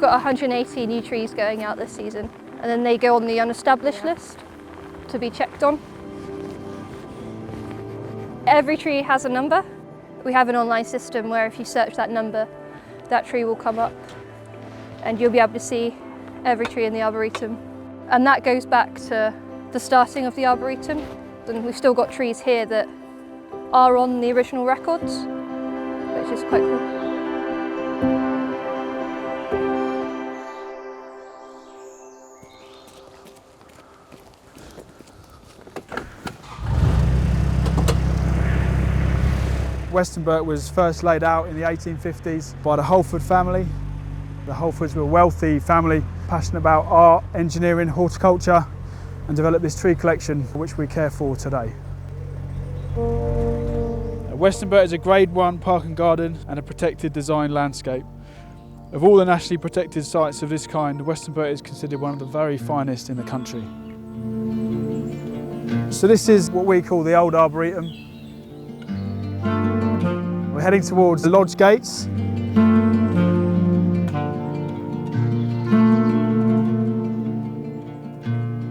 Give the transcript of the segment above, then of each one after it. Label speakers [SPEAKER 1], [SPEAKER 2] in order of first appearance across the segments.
[SPEAKER 1] We've got 180 new trees going out this season, and then they go on the unestablished list to be checked on. Every tree has a number. We have an online system where if you search that number, that tree will come up and you'll be able to see every tree in the Arboretum. And that goes back to the starting of the Arboretum. And we've still got trees here that are on the original records, which is quite cool.
[SPEAKER 2] Westonbirt was first laid out in the 1850s by the Holford family. The Holfords were a wealthy family, passionate about art, engineering, horticulture, and developed this tree collection which we care for today. Westonbirt is a Grade 1 park and garden and a protected design landscape. Of all the nationally protected sites of this kind, Westonbirt is considered one of the very finest in the country. So this is what we call the old Arboretum. We're heading towards the lodge gates.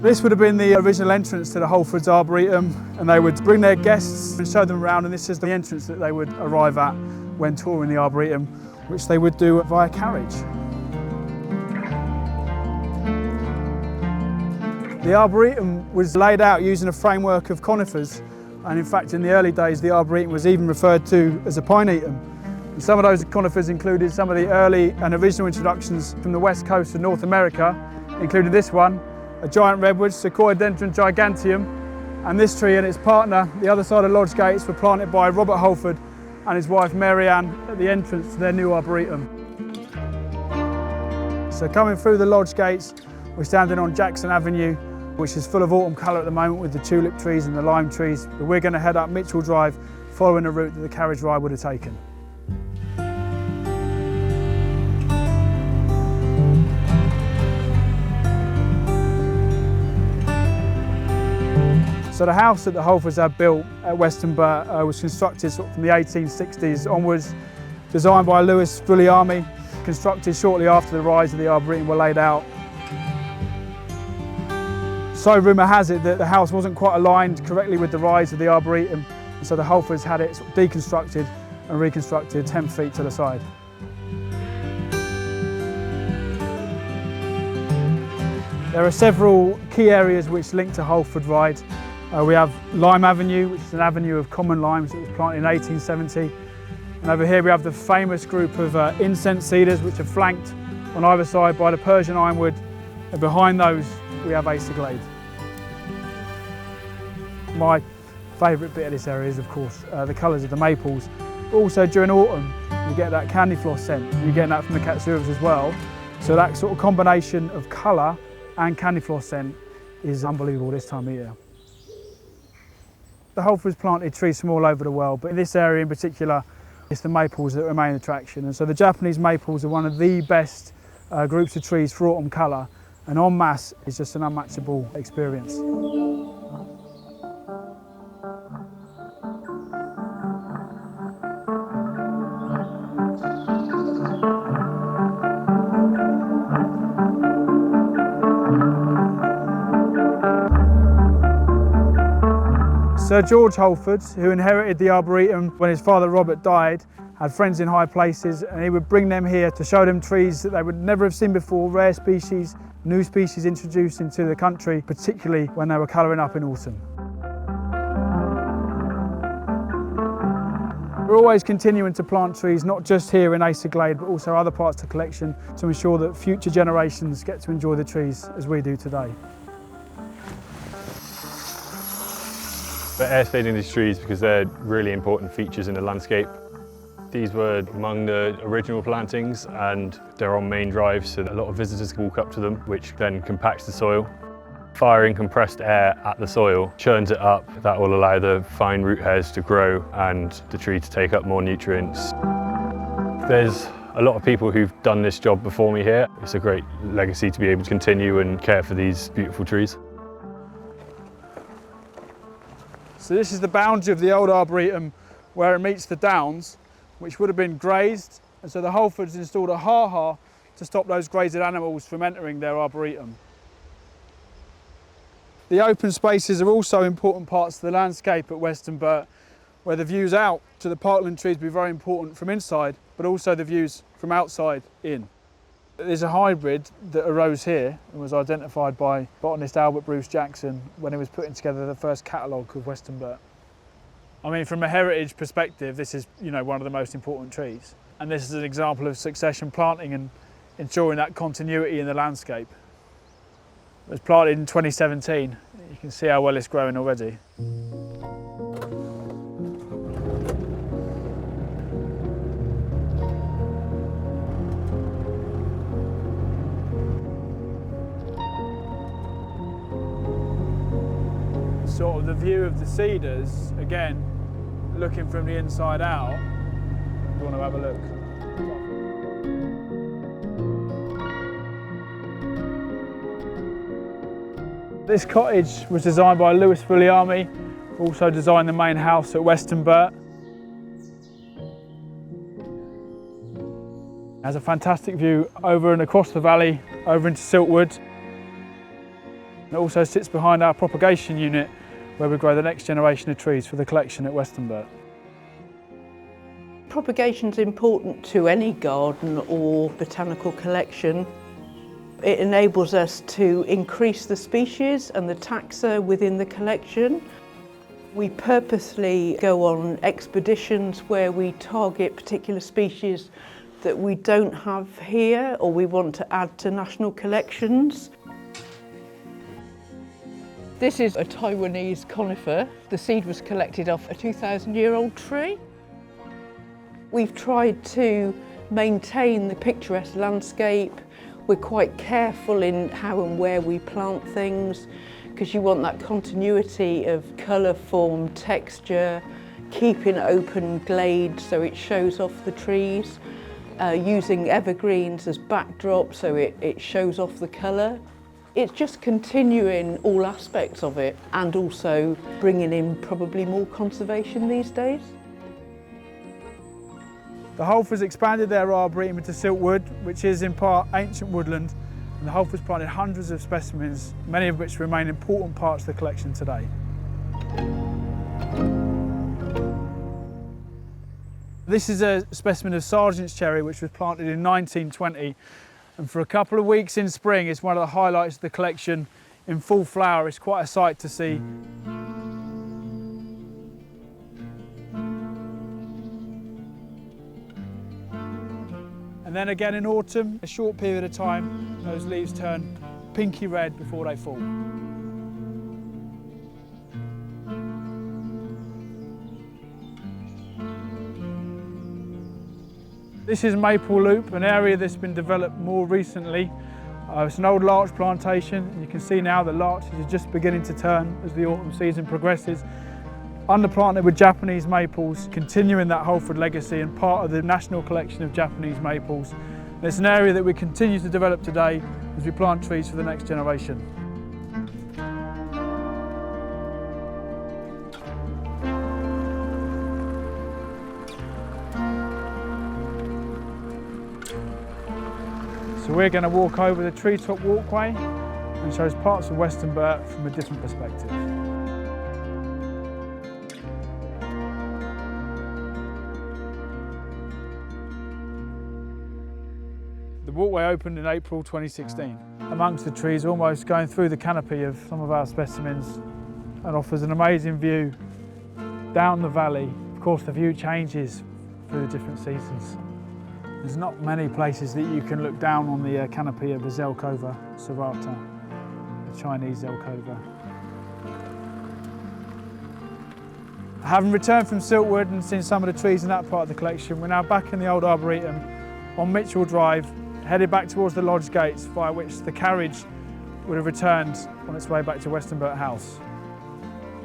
[SPEAKER 2] This would have been the original entrance to the Holfords Arboretum, and they would bring their guests and show them around, and this is the entrance that they would arrive at when touring the Arboretum, which they would do via carriage. The Arboretum was laid out using a framework of conifers, and in fact in the early days the Arboretum was even referred to as a pine-eatum. And some of those conifers included some of the early and original introductions from the west coast of North America, including this one, a giant redwood, Sequoiadendron giganteum, and this tree and its partner, the other side of lodge gates, were planted by Robert Holford and his wife Mary Ann at the entrance to their new Arboretum. So coming through the lodge gates, we're standing on Jackson Avenue, which is full of autumn colour at the moment with the tulip trees and the lime trees. But we're going to head up Mitchell Drive, following the route that the carriage ride would have taken. So the house that the Holfords had built at Westonbirt was constructed from the 1860s onwards, designed by Louis Vulliamy, constructed shortly after the rise of the Arboretum were laid out. So rumour has it that the house wasn't quite aligned correctly with the rise of the Arboretum, and so the Holfords had it deconstructed and reconstructed 10 feet to the side. There are several key areas which link to Holford Ride. We have Lime Avenue, which is an avenue of common limes that was planted in 1870. And over here we have the famous group of incense cedars, which are flanked on either side by the Persian ironwood. And behind those we have Acer Glade. My favourite bit of this area is, of course, the colours of the maples. But also during autumn, you get that candy floss scent. You're getting that from the Katsuras as well. So that sort of combination of colour and candy floss scent is unbelievable this time of year. The Holfords planted trees from all over the world, but in this area in particular, it's the maples that remain an attraction. And so the Japanese maples are one of the best groups of trees for autumn colour, and en masse is just an unmatchable experience. Sir George Holford, who inherited the Arboretum when his father Robert died, had friends in high places, and he would bring them here to show them trees that they would never have seen before, rare species, new species introduced into the country, particularly when they were colouring up in autumn. We're always continuing to plant trees, not just here in Acer Glade, but also other parts of the collection, to ensure that future generations get to enjoy the trees as we do today.
[SPEAKER 3] We're air spading these trees because they're really important features in the landscape. These were among the original plantings, and they're on main drives, so a lot of visitors can walk up to them, which then compacts the soil. Firing compressed air at the soil churns it up. That will allow the fine root hairs to grow and the tree to take up more nutrients. There's a lot of people who've done this job before me here. It's a great legacy to be able to continue and care for these beautiful trees.
[SPEAKER 2] So this is the boundary of the old Arboretum where it meets the downs, which would have been grazed, and so the Holfords installed a ha-ha to stop those grazed animals from entering their arboretum. The open spaces are also important parts of the landscape at Westonbirt, where the views out to the parkland trees will be very important from inside, but also the views from outside in. There's a hybrid that arose here and was identified by botanist Albert Bruce Jackson when he was putting together the first catalogue of Westonbirt. I mean, from a heritage perspective, this is, one of the most important trees. And this is an example of succession planting and ensuring that continuity in the landscape. It was planted in 2017. You can see how well it's growing already. Sort of the view of the cedars, again, looking from the inside out. If you want to have a look. This cottage was designed by Louis Vulliamy, who also designed the main house at Westonbirt. It has a fantastic view over and across the valley, over into Siltwood. It also sits behind our propagation unit, where we grow the next generation of trees for the collection at Westonbirt.
[SPEAKER 4] Propagation is important to any garden or botanical collection. It enables us to increase the species and the taxa within the collection. We purposely go on expeditions where we target particular species that we don't have here or we want to add to national collections. This is a Taiwanese conifer. The seed was collected off a 2,000-year-old tree. We've tried to maintain the picturesque landscape. We're quite careful in how and where we plant things because you want that continuity of colour, form, texture, keeping open glade so it shows off the trees, using evergreens as backdrop so it shows off the colour. It's just continuing all aspects of it and also bringing in probably more conservation these days.
[SPEAKER 2] The Holfers expanded their arboretum into Siltwood, which is in part ancient woodland, and the Holfers planted hundreds of specimens, many of which remain important parts of the collection today. This is a specimen of Sargent's cherry which was planted in 1920, and for a couple of weeks in spring it's one of the highlights of the collection in full flower. It's quite a sight to see. And then again in autumn, a short period of time, those leaves turn pinky red before they fall. This is Maple Loop, an area that's been developed more recently. It's an old larch plantation, and you can see now the larches are just beginning to turn as the autumn season progresses. Underplanted with Japanese maples, continuing that Holford legacy and part of the national collection of Japanese maples. And it's an area that we continue to develop today as we plant trees for the next generation. So we're going to walk over the treetop walkway and show us parts of Westonbirt from a different perspective. The walkway opened in April 2016. Amongst the trees, almost going through the canopy of some of our specimens, and offers an amazing view down the valley. Of course, the view changes through the different seasons. There's not many places that you can look down on the canopy of the Zelkova serrata, the Chinese Zelkova. Having returned from Siltwood and seen some of the trees in that part of the collection, we're now back in the old Arboretum on Mitchell Drive, headed back towards the lodge gates via which the carriage would have returned on its way back to Westonbirt House.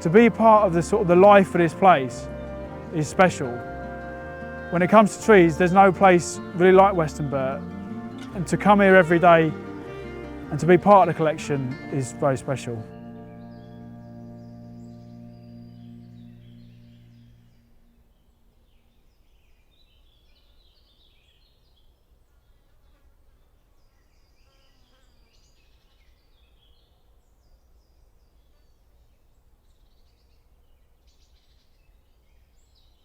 [SPEAKER 2] To be part of the life of this place is special. When it comes to trees, there's no place really like Westonbirt, and to come here every day and to be part of the collection is very special.